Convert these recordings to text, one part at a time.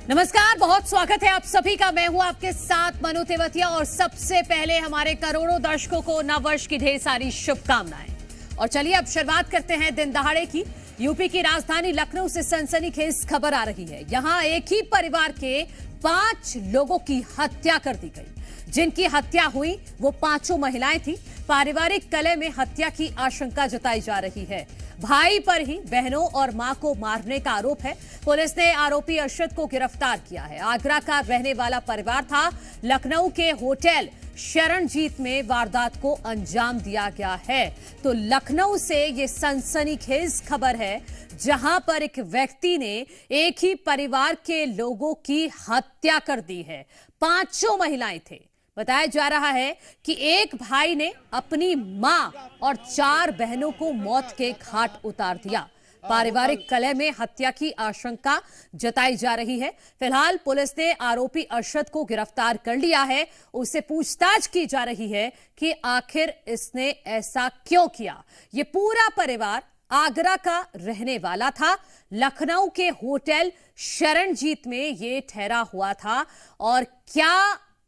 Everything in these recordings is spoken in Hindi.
नमस्कार, बहुत स्वागत है आप सभी का। मैं हूं आपके साथ मनु तेवतिया और सबसे पहले हमारे करोड़ों दर्शकों को नववर्ष की ढेर सारी शुभकामनाएं। और चलिए अब शुरुआत करते हैं दिन दहाड़े की। यूपी की राजधानी लखनऊ से सनसनीखेज खबर आ रही है। यहां एक ही परिवार के 5 लोगों की हत्या कर दी गई। जिनकी हत्या हुई वो 5 महिलाएं थी। पारिवारिक कलह में हत्या की आशंका जताई जा रही है। भाई पर ही बहनों और मां को मारने का आरोप है। पुलिस ने आरोपी अरशद को गिरफ्तार किया है। आगरा का रहने वाला परिवार था। लखनऊ के होटल शरणजीत में वारदात को अंजाम दिया गया है। तो लखनऊ से ये सनसनीखेज खबर है, जहां पर एक व्यक्ति ने एक ही परिवार के लोगों की हत्या कर दी है। 5 महिलाएं थे। बताया जा रहा है कि एक भाई ने अपनी मां और 4 बहनों को मौत के घाट उतार दिया। पारिवारिक कलह में हत्या की आशंका जताई जा रही है। फिलहाल पुलिस ने आरोपी अरशद को गिरफ्तार कर लिया है। उससे पूछताछ की जा रही है कि आखिर इसने ऐसा क्यों किया। ये पूरा परिवार आगरा का रहने वाला था। लखनऊ के होटल शरणजीत में ये ठहरा हुआ था। और क्या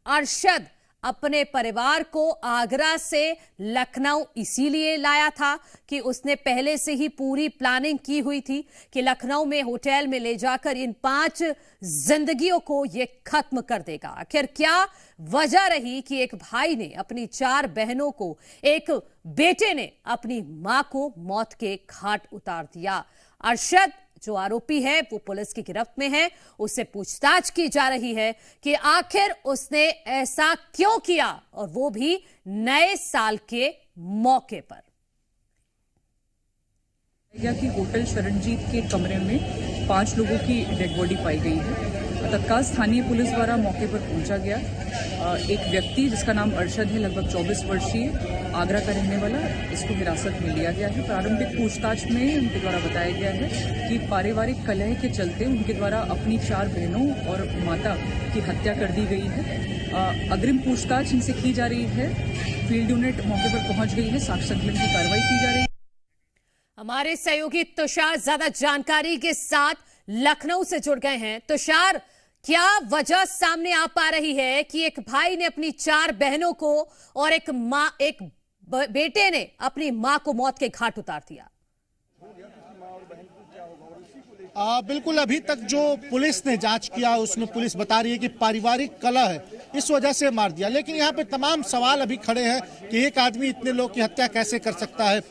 अरशद अपने परिवार को आगरा से लखनऊ इसीलिए लाया था कि उसने पहले से ही पूरी प्लानिंग की हुई थी कि लखनऊ में होटल में ले जाकर इन 5 जिंदगियों को ये खत्म कर देगा। आखिर क्या वजह रही कि एक भाई ने अपनी 4 बहनों को, एक बेटे ने अपनी मां को मौत के घाट उतार दिया। अरशद जो आरोपी है वो पुलिस की गिरफ्त में है। उससे पूछताछ की जा रही है कि आखिर उसने ऐसा क्यों किया, और वो भी नए साल के मौके पर। कि होटल शरणजीत के कमरे में 5 लोगों की डेड बॉडी पाई गई है। तत्काल स्थानीय पुलिस द्वारा मौके पर पहुंचा गया। एक व्यक्ति जिसका नाम अरशद है, लगभग 24 वर्षीय, आगरा का रहने वाला, इसको हिरासत में लिया गया है। प्रारंभिक पूछताछ में उनके द्वारा बताया गया है कि पारिवारिक कलह के चलते उनके द्वारा अपनी 4 बहनों और माता की हत्या कर दी गई है। अग्रिम पूछताछ इनसे की जा रही है। फील्ड यूनिट मौके पर पहुंच गई है। साक्ष्य संकलन की कार्रवाई की जा रही है। हमारे सहयोगी तुषार ज्यादा जानकारी के साथ लखनऊ से जुड़ गए हैं। तुषार, क्या वजह सामने आ पा रही है कि एक भाई ने अपनी 4 बहनों को और एक बेटे ने अपनी मां को मौत के घाट उतार दिया? बिल्कुल, अभी तक जो पुलिस ने जांच किया उसमें पुलिस बता रही है कि पारिवारिक कलह है, इस वजह से मार दिया। लेकिन यहाँ पे तमाम सवाल अभी खड़े हैं कि एक आदमी इतने लोग की हत्या कैसे कर सकता है।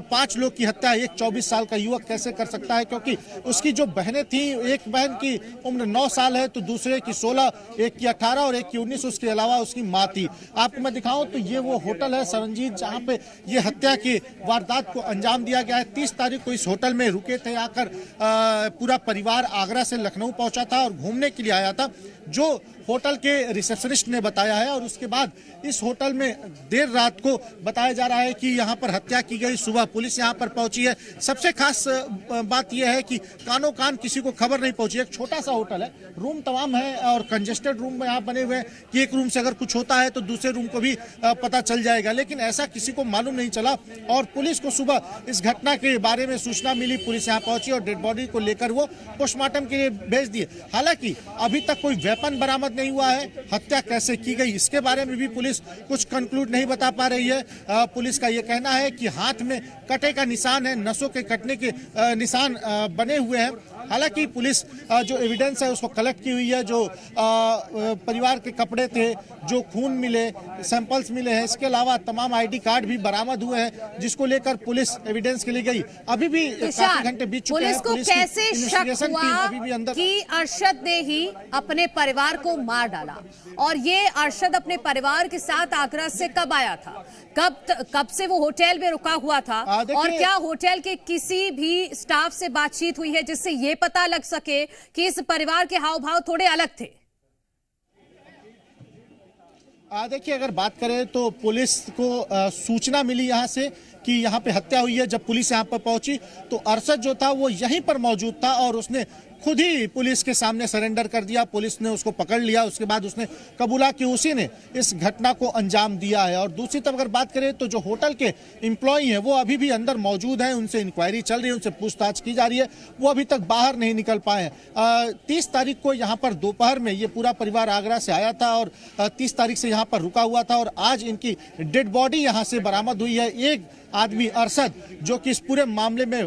5 लोग की हत्या एक 24 साल का युवक कैसे कर सकता है, क्योंकि उसकी जो बहनें थी, एक बहन की उम्र 9 साल है तो दूसरे की 16, एक की 18 और एक की 19, उसके अलावा उसकी माँ थी। आपको मैं दिखाऊं तो ये वो होटल है शरणजीत, जहाँ पे ये हत्या की वारदात को अंजाम दिया गया है। 30 तारीख को इस होटल में रुके थे। आकर पूरा परिवार आगरा से लखनऊ पहुंचा था और घूमने के लिए आया था, जो होटल के रिसेप्शनिस्ट ने बताया है। और उसके बाद इस होटल में देर रात को बताया जा रहा है कि यहां पर हत्या की गई। सुबह पुलिस यहां पर पहुंची है। सबसे खास बात यह है कि कानों कान किसी को खबर नहीं पहुंची। एक छोटा सा होटल है, रूम तमाम है और कंजेस्टेड रूम में यहाँ बने हुए हैं कि एक रूम से अगर कुछ होता है तो दूसरे रूम को भी पता चल जाएगा। लेकिन ऐसा किसी को मालूम नहीं चला। और पुलिस को सुबह इस घटना के बारे में सूचना मिली। पुलिस यहाँ पहुंची और डेड बॉडी को लेकर वो पोस्टमार्टम के लिए भेज दिए। हालांकि अभी तक कोई वेपन बरामद नहीं हुआ है। हत्या कैसे की गई इसके बारे में भी पुलिस कुछ कंक्लूड नहीं बता पा रही है। पुलिस का यह कहना है कि हाथ में कटे का निशान है, नसों के कटने के निशान बने हुए हैं। हालांकि पुलिस जो एविडेंस है उसको कलेक्ट की हुई है। जो परिवार के कपड़े थे, जो खून मिले, सैंपल्स मिले हैं, इसके अलावा तमाम आईडी कार्ड भी बरामद हुए हैं, जिसको लेकर पुलिस एविडेंस के लिए गई। अभी भी काफी घंटे बीत चुके हैं। पुलिस को कैसे शक हुआ कि अरशद ने ही अपने परिवार को मार डाला? और ये अरशद अपने परिवार के साथ आगरा से कब आया था? कब से वो होटल में रुका हुआ था? और क्या होटल के किसी भी स्टाफ से बातचीत हुई है जिससे ये पता लग सके कि इस परिवार के हाव भाव थोड़े अलग थे? देखिए, अगर बात करें तो पुलिस को सूचना मिली यहाँ से कि यहाँ पे हत्या हुई है। जब पुलिस यहाँ पर पहुंची तो अरशद जो था वो यहीं पर मौजूद था और उसने खुद ही पुलिस के सामने सरेंडर कर दिया। पुलिस ने उसको पकड़ लिया, उसके बाद उसने कबूला कि उसी ने इस घटना को अंजाम दिया है। और दूसरी तरफ अगर बात करें तो जो होटल के एम्प्लॉई हैं वो अभी भी अंदर मौजूद हैं, उनसे इंक्वायरी चल रही है, उनसे पूछताछ की जा रही है, वो अभी तक बाहर नहीं निकल पाए हैं। 30 तारीख को यहाँ पर दोपहर में ये पूरा परिवार आगरा से आया था और 30 तारीख से यहाँ पर रुका हुआ था और आज इनकी डेड बॉडी यहाँ से बरामद हुई है। एक आदमी अरशद जो कि इस पूरे मामले में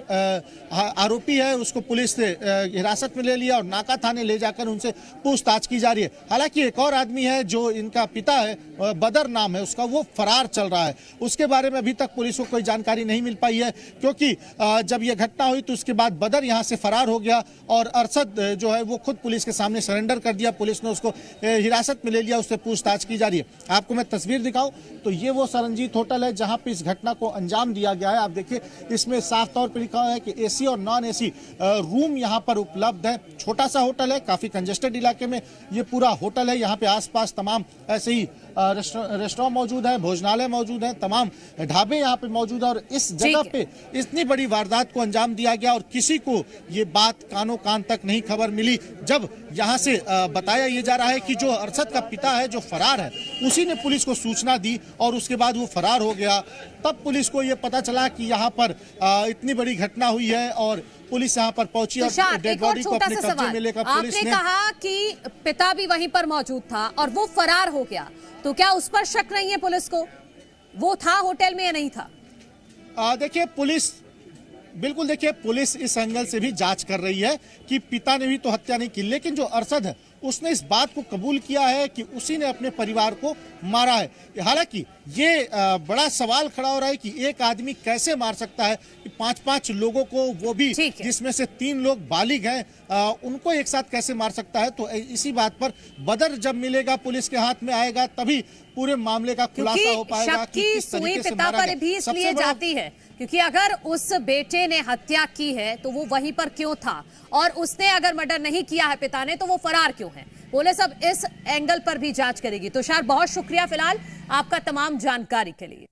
आरोपी है, उसको पुलिस ने हिरासत में ले लिया और नाका थाने ले जाकर उनसे पूछताछ की जा रही है। हालांकि एक और आदमी है जो इनका पिता है, बदर नाम है उसका, वो फरार चल रहा है। उसके बारे में अभी तक पुलिस को कोई जानकारी नहीं मिल पाई है, क्योंकि जब यह घटना हुई तो उसके बाद बदर यहाँ से फरार हो गया और अरशद जो है वो खुद पुलिस के सामने सरेंडर कर दिया। पुलिस ने उसको हिरासत में ले लिया, उससे पूछताछ की जा रही है। आपको मैं तस्वीर दिखाऊं तो ये वो सरंजीत होटल है जहां पे इस घटना को अंजाम दिया गया है। आप देखिए इसमें साफ तौर पर लिखा है कि एसी और नॉन एसी रूम यहां पर उपलब्ध है। छोटा सा होटल है, काफी कंजेस्टेड इलाके में ये पूरा होटल है। यहाँ पे आसपास तमाम ऐसे ही रेस्टोरेंट मौजूद है, भोजनालय मौजूद है, तमाम ढाबे यहाँ पे मौजूद है और इस जगह पे इतनी बड़ी वारदात को अंजाम दिया गया और किसी को ये बात कानों कान तक नहीं खबर मिली। जब यहाँ से बताया ये जा रहा है कि जो अरशद का पिता है जो फरार है, उसी ने पुलिस को सूचना दी और उसके बाद वो फरार हो गया। तब पुलिस को ये पता चला कि यहाँ पर इतनी बड़ी घटना हुई है और पुलिस यहाँ पर पहुंची और डेड बॉडी को अपने कब्जे में लेकर पुलिस ने कहा कि पिता भी वहीं पर मौजूद था और वो फरार हो गया, तो क्या उस पर शक नहीं है पुलिस को? वो था होटल में या नहीं था? देखिए पुलिस बिल्कुल, देखिए पुलिस इस एंगल से भी जांच कर रही है कि पिता ने भी तो हत्या नहीं की, लेकिन जो अरशद है उसने इस बात को कबूल किया है कि उसी ने अपने परिवार को मारा है। हालांकि ये बड़ा सवाल खड़ा हो रहा है कि एक आदमी कैसे मार सकता है कि 5-5 लोगों को, वो भी जिसमें से 3 लोग बालिग हैं, उनको एक साथ कैसे मार सकता है। तो इसी बात पर बदर जब मिलेगा, पुलिस के हाथ में आएगा, तभी पूरे मामले का खुलासा हो पाएगा कि किस तरीके से मारा गया। भी इसलिए जाती है क्योंकि अगर उस बेटे ने हत्या की है तो वो वहीं पर क्यों था, और उसने अगर मर्डर नहीं किया है पिता ने तो वो फरार क्यों है। पुलिस अब इस एंगल पर भी जांच करेगी। तुषार, बहुत शुक्रिया फिलहाल आपका तमाम जानकारी के लिए।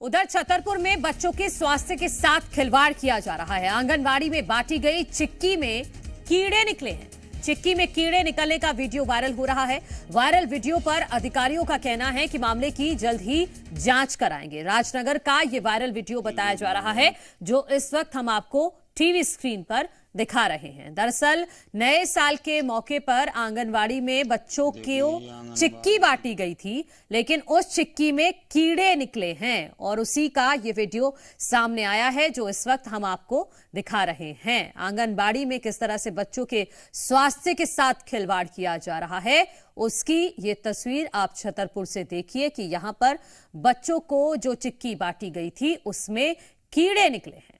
उधर छतरपुर में बच्चों के स्वास्थ्य के साथ खिलवाड़ किया जा रहा है। आंगनबाड़ी में बांटी गई चिक्की में कीड़े निकले हैं। चिक्की में कीड़े निकलने का वीडियो वायरल हो रहा है। वायरल वीडियो पर अधिकारियों का कहना है कि मामले की जल्द ही जांच कराएंगे। राजनगर का ये वायरल वीडियो बताया जा रहा है जो इस वक्त हम आपको टीवी स्क्रीन पर दिखा रहे हैं। दरअसल नए साल के मौके पर आंगनवाड़ी में बच्चों को चिक्की बांटी गई थी, लेकिन उस चिक्की में कीड़े निकले हैं और उसी का ये वीडियो सामने आया है जो इस वक्त हम आपको दिखा रहे हैं। आंगनबाड़ी में किस तरह से बच्चों के स्वास्थ्य के साथ खिलवाड़ किया जा रहा है, उसकी ये तस्वीर आप छतरपुर से देखिए कि यहां पर बच्चों को जो चिक्की बांटी गई थी उसमें कीड़े निकले हैं।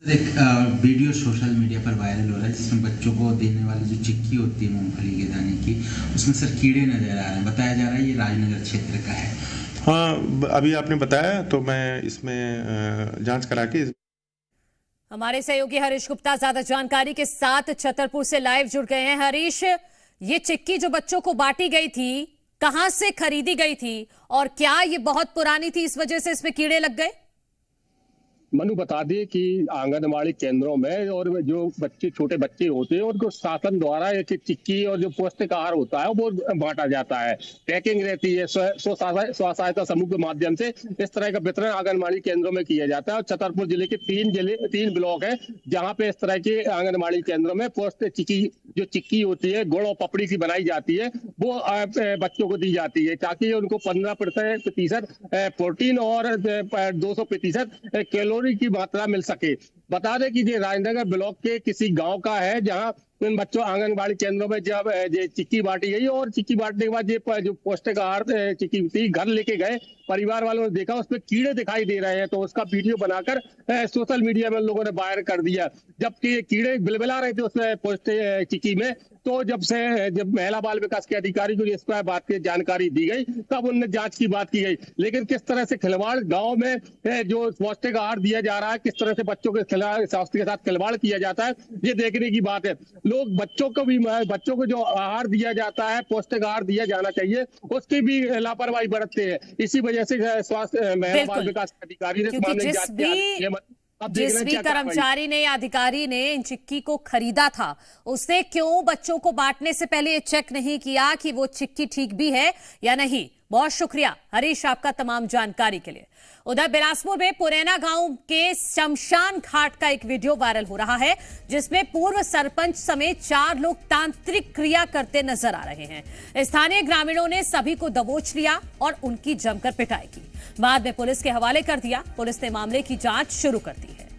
एक वीडियो सोशल मीडिया पर वायरल हो रहा है जिसमें बच्चों को देने वाली जो चिक्की होती है मूंगफली के दाने की, उसमें सर कीड़े नजर आ रहे हैं। बताया जा रहा है ये राजनगर क्षेत्र का है। हाँ, अभी आपने बताया तो मैं इसमें जांच करा के। हमारे सहयोगी हरीश गुप्ता ज्यादा जानकारी के साथ छतरपुर से लाइव जुड़ गए हैं। हरीश, ये चिक्की जो बच्चों को बांटी गई थी कहां से खरीदी गई थी और क्या ये बहुत पुरानी थी इस वजह से इसमें कीड़े लग गए? मनु बता दिए कि आंगनबाड़ी केंद्रों में और जो बच्चे, छोटे बच्चे होते हैं उनको शासन द्वारा एक चिक्की और जो पौष्टिक आहार होता है वो बांटा जाता है। पैकिंग रहती है, स्व सहायता समूह के माध्यम से इस तरह का वितरण आंगनबाड़ी केंद्रों में किया जाता है। और छतरपुर जिले के 3 ब्लॉक है जहाँ पे इस तरह के आंगनबाड़ी केंद्रों में पौष्टिक चिक्की होती है, गुड़ और पपड़ी की बनाई जाती है, वो बच्चों को दी जाती है ताकि उनको 15% प्रोटीन और 200% कैलोरी की मात्रा मिल सके। बता दें कि ये राजनगर ब्लॉक के किसी गांव का है जहां इन बच्चों आंगनबाड़ी केंद्रों में जब ये चिक्की बांटी गई और चिक्की बांटने के बाद ये जो पौष्टिक आहार चिक्की थी घर लेके गए, परिवार वालों ने देखा उसमें कीड़े दिखाई दे रहे हैं तो उसका वीडियो बनाकर सोशल मीडिया में लोगों ने वायरल कर दिया। जबकि कीड़े बिलबिला रहे थे उसमें पौष्टिक चिक्की में, तो जब महिला बाल विकास के अधिकारी को इस पर बात की जानकारी दी गई तब उनने जांच की बात की गई। लेकिन किस तरह से खिलवाड़ गांव में जो पौष्टिक आहार दिया जा रहा है, किस तरह से बच्चों के स्वास्थ्य के साथ खिलवाड़ किया जाता है, ये देखने की बात है। लोग बच्चों को जो आहार दिया जाता है, पौष्टिक आहार दिया जाना चाहिए, उसकी भी लापरवाही बरतते हैं। इसी वजह से स्वास्थ्य महिला बाल विकास अधिकारी ने इस मामले की जांच की है। अब देख जिस लें भी क्या कार्रवाई। कर्मचारी ने या अधिकारी ने इन चिक्की को खरीदा था, उसने क्यों बच्चों को बांटने से पहले ये चेक नहीं किया कि वो चिक्की ठीक भी है या नहीं? बहुत शुक्रिया हरीश आपका तमाम जानकारी के लिए। उधर बिलासपुर में पुरैना गांव के शमशान घाट का एक वीडियो वायरल हो रहा है, जिसमें पूर्व सरपंच समेत 4 लोग तांत्रिक क्रिया करते नजर आ रहे हैं। स्थानीय ग्रामीणों ने सभी को दबोच लिया और उनकी जमकर पिटाई की। बाद में पुलिस के हवाले कर दिया। पुलिस ने मामले की जांच शुरू कर दी है।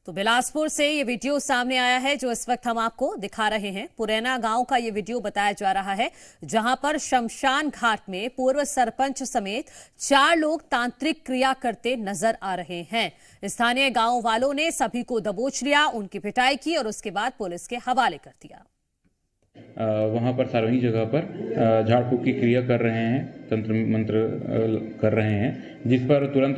तो बिलासपुर से ये वीडियो सामने आया है जो इस वक्त हम आपको दिखा रहे हैं। पुरैना गांव का ये वीडियो बताया जा रहा है, जहां पर शमशान घाट में पूर्व सरपंच समेत 4 लोग तांत्रिक क्रिया करते नजर आ रहे हैं। स्थानीय गांव वालों ने सभी को दबोच लिया, उनकी पिटाई की और उसके बाद पुलिस के हवाले कर दिया। वहाँ पर सार्वजनिक जगह पर झाड़ फूक की क्रिया कर रहे हैं, तंत्र मंत्र कर रहे हैं, जिस पर तुरंत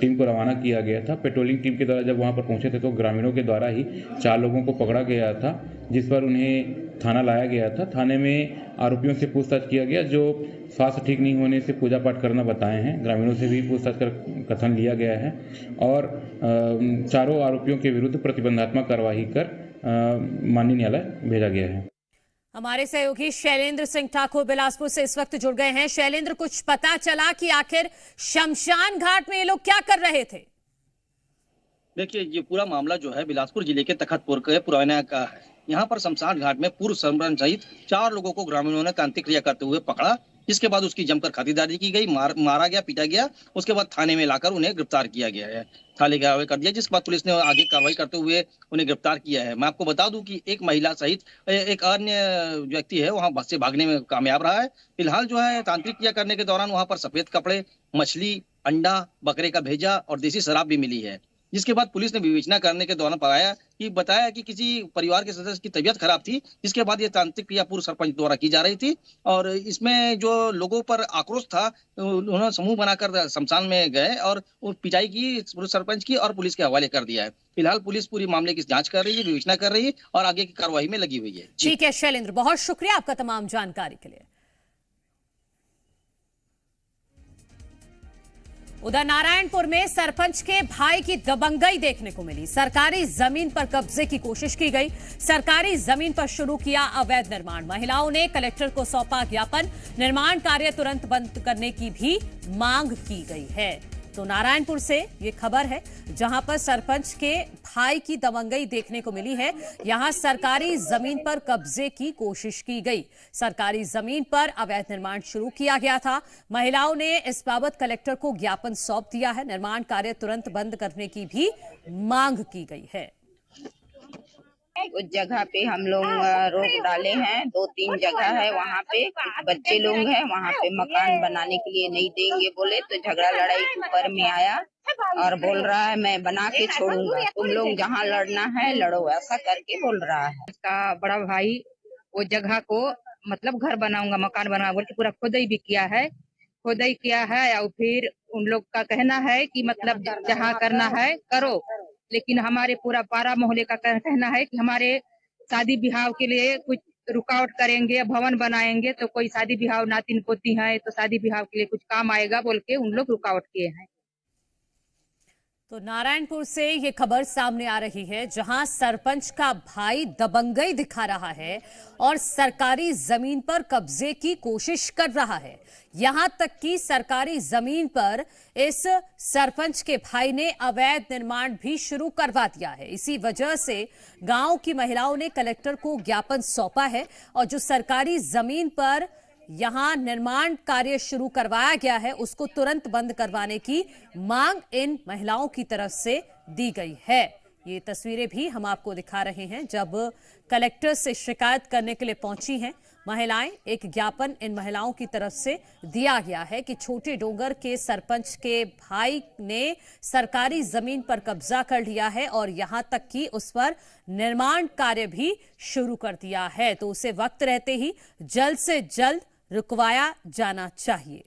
टीम को रवाना किया गया था। पेट्रोलिंग टीम के द्वारा जब वहाँ पर पहुँचे थे तो ग्रामीणों के द्वारा ही 4 लोगों को पकड़ा गया था, जिस पर उन्हें थाना लाया गया था। थाने में आरोपियों से पूछताछ किया गया, जो स्वास्थ्य ठीक नहीं होने से पूजा पाठ करना बताए हैं। ग्रामीणों से भी पूछताछ कर कथन लिया गया है और चारों आरोपियों के विरुद्ध प्रतिबंधात्मक कार्रवाई कर माननीय न्यायालय भेजा गया है। हमारे सहयोगी शैलेंद्र सिंह ठाकुर बिलासपुर से इस वक्त जुड़ गए हैं। शैलेंद्र, कुछ पता चला कि आखिर शमशान घाट में ये लोग क्या कर रहे थे? देखिए, ये पूरा मामला जो है बिलासपुर जिले के तखतपुर के पुरैना का है। यहाँ पर शमशान घाट में पूर्व सरपंच सहित 4 लोगों को ग्रामीणों ने तांत्रिक क्रिया करते हुए पकड़ा, जिसके बाद उसकी जमकर खातिरदारी की गई, मारा गया, पीटा गया। उसके बाद थाने में लाकर उन्हें गिरफ्तार किया गया है, थाने का हवाले कर दिया, जिसके बाद पुलिस ने आगे कार्रवाई करते हुए उन्हें गिरफ्तार किया है। मैं आपको बता दूं कि एक महिला सहित एक अन्य व्यक्ति है वहां बस से भागने में कामयाब रहा है। फिलहाल जो है तांत्रिक क्रिया करने के दौरान वहां पर सफेद कपड़े, मछली, अंडा, बकरे का भेजा और देसी शराब भी मिली है, जिसके बाद पुलिस ने विवेचना करने के दौरान बताया कि किसी परिवार के सदस्य की तबीयत खराब थी, जिसके बाद ये तांत्रिक क्रिया पूर्व सरपंच द्वारा की जा रही थी। और इसमें जो लोगों पर आक्रोश था, उन्होंने समूह बनाकर शमशान में गए और पिटाई की पूर्व सरपंच की और पुलिस के हवाले कर दिया है। फिलहाल पुलिस पूरी मामले की जांच कर रही है, विवेचना कर रही है और आगे की कार्रवाई में लगी हुई है। ठीक है शैलेंद्र, बहुत शुक्रिया आपका तमाम जानकारी के लिए। उधर नारायणपुर में सरपंच के भाई की दबंगई देखने को मिली। सरकारी जमीन पर कब्जे की कोशिश की गई। सरकारी जमीन पर शुरू किया अवैध निर्माण। महिलाओं ने कलेक्टर को सौंपा ज्ञापन। निर्माण कार्य तुरंत बंद करने की भी मांग की गई है। तो नारायणपुर से ये खबर है, जहां पर सरपंच के भाई की दबंगई देखने को मिली है। यहां सरकारी जमीन पर कब्जे की कोशिश की गई। सरकारी जमीन पर अवैध निर्माण शुरू किया गया था। महिलाओं ने इस बाबत कलेक्टर को ज्ञापन सौंप दिया है। निर्माण कार्य तुरंत बंद करने की भी मांग की गई है। उस जगह पे हम लोग रोक डाले हैं, 2-3 जगह है वहाँ पे। कुछ बच्चे लोग हैं वहाँ पे, मकान बनाने के लिए नहीं देंगे बोले, तो झगड़ा लड़ाई ऊपर में आया और बोल रहा है मैं बना के छोड़ूंगा, तुम लोग जहाँ लड़ना है लड़ो, ऐसा करके बोल रहा है। उसका बड़ा भाई वो जगह को मतलब घर बनाऊंगा, मकान बनाऊंगा बोल के पूरा खोदाई भी किया है, और फिर उन लोग का कहना है कि मतलब जहाँ करना है करो, लेकिन हमारे पूरा पारा मोहल्ले का कहना है कि हमारे शादी ब्याह के लिए कुछ रुकावट करेंगे, भवन बनाएंगे तो कोई शादी ब्याह नातिन पोती है तो शादी ब्याह के लिए कुछ काम आएगा बोल के उन लोग रुकावट किए हैं। तो नारायणपुर से ये खबर सामने आ रही है, जहां सरपंच का भाई दबंगई दिखा रहा है और सरकारी जमीन पर कब्जे की कोशिश कर रहा है। यहां तक कि सरकारी जमीन पर इस सरपंच के भाई ने अवैध निर्माण भी शुरू करवा दिया है। इसी वजह से गांव की महिलाओं ने कलेक्टर को ज्ञापन सौंपा है और जो सरकारी जमीन पर यहां निर्माण कार्य शुरू करवाया गया है उसको तुरंत बंद करवाने की मांग इन महिलाओं की तरफ से दी गई है। ये तस्वीरें भी हम आपको दिखा रहे हैं जब कलेक्टर से शिकायत करने के लिए पहुंची हैं महिलाएं। एक ज्ञापन इन महिलाओं की तरफ से दिया गया है कि छोटे डोंगर के सरपंच के भाई ने सरकारी जमीन पर कब्जा कर लिया है और यहां तक कि उस पर निर्माण कार्य भी शुरू कर दिया है, तो उसे वक्त रहते ही जल्द से जल्द रुकवाया जाना चाहिए।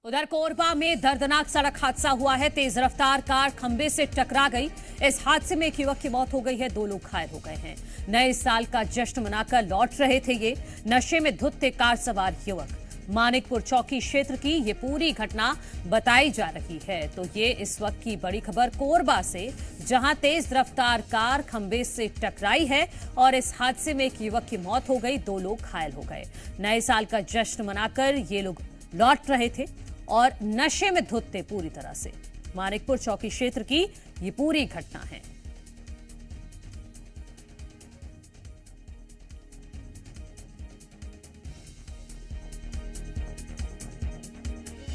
उधर कोरबा में दर्दनाक सड़क हादसा हुआ है। तेज रफ्तार कार खंबे से टकरा गई। इस हादसे में एक युवक की मौत हो गई है, 2 लोग घायल हो गए हैं। नए साल का जश्न मनाकर लौट रहे थे ये नशे में धुत थे कार सवार युवक। मानिकपुर चौकी क्षेत्र की ये पूरी घटना बताई जा रही है। तो ये इस वक्त की बड़ी खबर कोरबा से, जहां तेज रफ्तार कार खंबे से टकराई है और इस हादसे में एक युवक की मौत हो गई, 2 लोग घायल हो गए। नए साल का जश्न मनाकर ये लोग लौट रहे थे और नशे में धुत थे पूरी तरह से। मानिकपुर चौकी क्षेत्र की ये पूरी घटना है।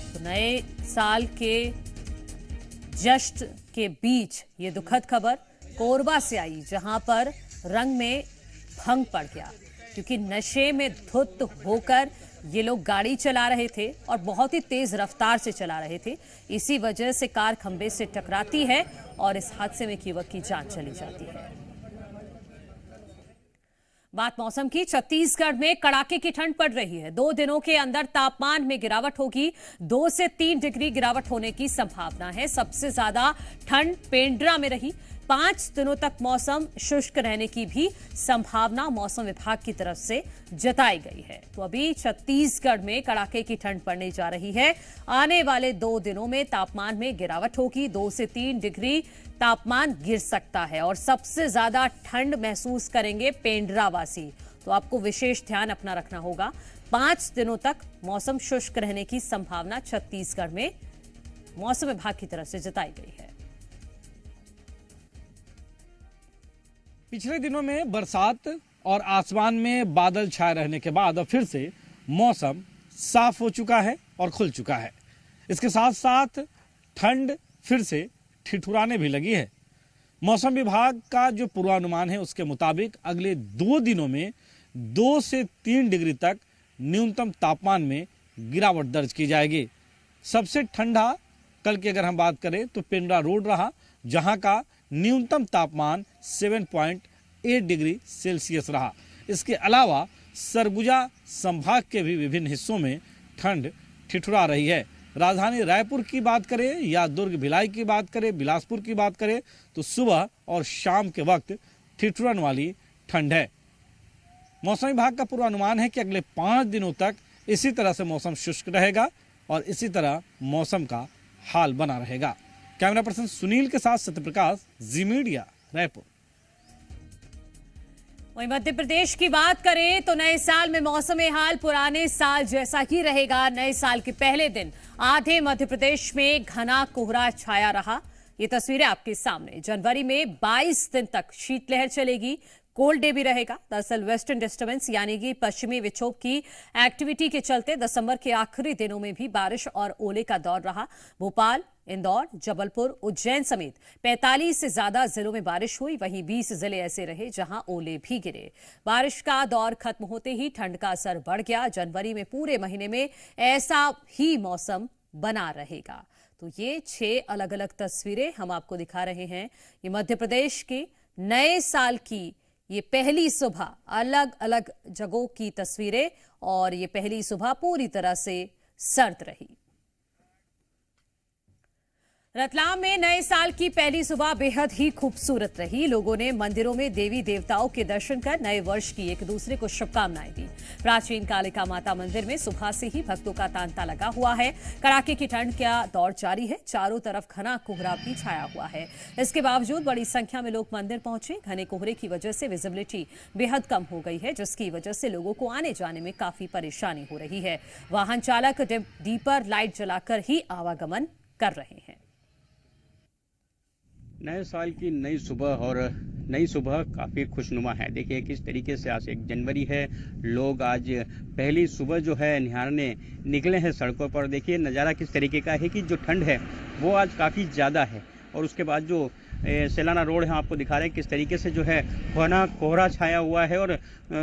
तो नए साल के जश्न के बीच ये दुखद खबर कोरबा से आई, जहां पर रंग में भंग पड़ गया, क्योंकि नशे में धुत होकर ये लोग गाड़ी चला रहे थे और बहुत ही तेज रफ्तार से चला रहे थे। इसी वजह से कार खंबे से टकराती है और इस हादसे में एक युवक की जान चली जाती है। बात मौसम की, छत्तीसगढ़ में कड़ाके की ठंड पड़ रही है। 2 दिनों के अंदर तापमान में गिरावट होगी। 2 से 3 डिग्री गिरावट होने की संभावना है। सबसे ज्यादा ठंड पेंड्रा में रही। 5 दिनों तक मौसम शुष्क रहने की भी संभावना मौसम विभाग की तरफ से जताई गई है। तो अभी छत्तीसगढ़ में कड़ाके की ठंड पड़ने जा रही है। आने वाले 2 दिनों में तापमान में गिरावट होगी। 2 से 3 डिग्री तापमान गिर सकता है और सबसे ज्यादा ठंड महसूस करेंगे पेंड्रावासी। तो आपको विशेष ध्यान अपना रखना होगा। 5 दिनों तक मौसम शुष्क रहने की संभावना छत्तीसगढ़ में मौसम विभाग की तरफ से जताई गई है। पिछले दिनों में बरसात और आसमान में बादल छाए रहने के बाद अब फिर से मौसम साफ हो चुका है और खुल चुका है। इसके साथ साथ ठंड फिर से ठिठुराने भी लगी है। मौसम विभाग का जो पूर्वानुमान है उसके मुताबिक अगले 2 दिनों में 2 से 3 डिग्री तक न्यूनतम तापमान में गिरावट दर्ज की जाएगी। सबसे ठंडा कल की अगर हम बात करें तो पेंड्रा रोड रहा, जहां का न्यूनतम तापमान 7.8 डिग्री सेल्सियस रहा। इसके अलावा सरगुजा संभाग के भी विभिन्न हिस्सों में ठंड ठिठुरा रही है। राजधानी रायपुर की बात करें या दुर्ग भिलाई की बात करें, बिलासपुर की बात करें तो सुबह और शाम के वक्त ठिठुरन वाली ठंड है। मौसम विभाग का पूर्वानुमान है कि अगले 5 दिनों तक इसी तरह से मौसम शुष्क रहेगा और इसी तरह मौसम का हाल बना रहेगा। कैमरा पर्सन सुनील के साथ सत्यप्रकाश, जी मीडिया, रायपुर। वहीं मध्य प्रदेश की बात करें तो नए साल में मौसम हाल पुराने साल जैसा ही रहेगा। नए साल के पहले दिन आधे मध्य प्रदेश में घना कोहरा छाया रहा। ये तस्वीरें आपके सामने। जनवरी में 22 दिन तक शीतलहर चलेगी। कोल्ड डे भी रहेगा। दरअसल वेस्टर्न डिस्टर्बेंस यानी कि पश्चिमी विक्षोभ की एक्टिविटी के चलते दिसंबर के आखिरी दिनों में भी बारिश और ओले का दौर रहा। भोपाल, इंदौर, जबलपुर, उज्जैन समेत 45 से ज्यादा जिलों में बारिश हुई। वहीं 20 जिले ऐसे रहे जहां ओले भी गिरे। बारिश का दौर खत्म होते ही ठंड का असर बढ़ गया। जनवरी में पूरे महीने में ऐसा ही मौसम बना रहेगा। तो ये 6 अलग अलग तस्वीरें हम आपको दिखा रहे हैं। ये मध्य प्रदेश के नए साल की ये पहली सुबह, अलग अलग जगहों की तस्वीरें, और ये पहली सुबह पूरी तरह से सर्द रही। रतलाम में नए साल की पहली सुबह बेहद ही खूबसूरत रही। लोगों ने मंदिरों में देवी देवताओं के दर्शन कर नए वर्ष की एक दूसरे को शुभकामनाएं दी। प्राचीन कालिका माता मंदिर में सुबह से ही भक्तों का तांता लगा हुआ है। कड़ाके की ठंड का दौर जारी है। चारों तरफ घना कोहरा भी छाया हुआ है। इसके बावजूद बड़ी संख्या में लोग मंदिर पहुंचे। घने कोहरे की वजह से विजिबिलिटी बेहद कम हो गई है, जिसकी वजह से लोगों को आने जाने में काफी परेशानी हो रही है। वाहन चालक डीपर लाइट जलाकर ही आवागमन कर रहे हैं। नए साल की नई सुबह काफ़ी खुशनुमा है। देखिए किस तरीके से आज 1 जनवरी है। लोग आज पहली सुबह जो है निहारने निकले हैं सड़कों पर। देखिए नज़ारा किस तरीके का है कि जो ठंड है वो आज काफ़ी ज़्यादा है। और उसके बाद जो सेलाना रोड है आपको दिखा रहे हैं किस तरीके से जो है घना कोहरा छाया हुआ है और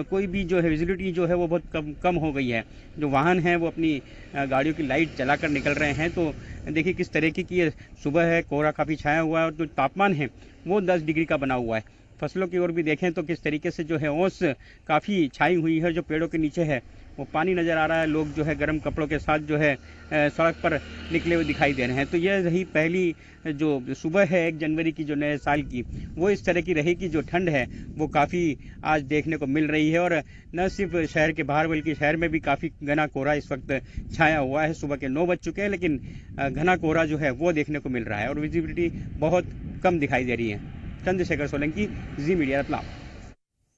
कोई भी जो है विजिबिलिटी जो है वो बहुत कम हो गई है। जो वाहन हैं वो अपनी गाड़ियों की लाइट जलाकर निकल रहे हैं। तो देखिए किस तरीके की ये सुबह है, कोहरा काफ़ी छाया हुआ है और जो तापमान है वो 10 डिग्री का बना हुआ है। फसलों की ओर भी देखें तो किस तरीके से जो है ओस काफ़ी छाई हुई है, जो पेड़ों के नीचे है वो पानी नज़र आ रहा है। लोग जो है गर्म कपड़ों के साथ जो है सड़क पर निकले हुए दिखाई दे रहे हैं। तो यह रही पहली जो सुबह है 1 जनवरी की जो नए साल की, वो इस तरह की रही कि जो ठंड है वो काफ़ी आज देखने को मिल रही है। और न सिर्फ शहर के बाहर बल्कि शहर में भी काफ़ी घना कोहरा इस वक्त छाया हुआ है। सुबह के 9 बज चुके हैं लेकिन घना कोहरा जो है वो देखने को मिल रहा है और विजिबिलिटी बहुत कम दिखाई दे रही है। चंद्रशेखर सोलंकी, जी मीडिया, रतलाम।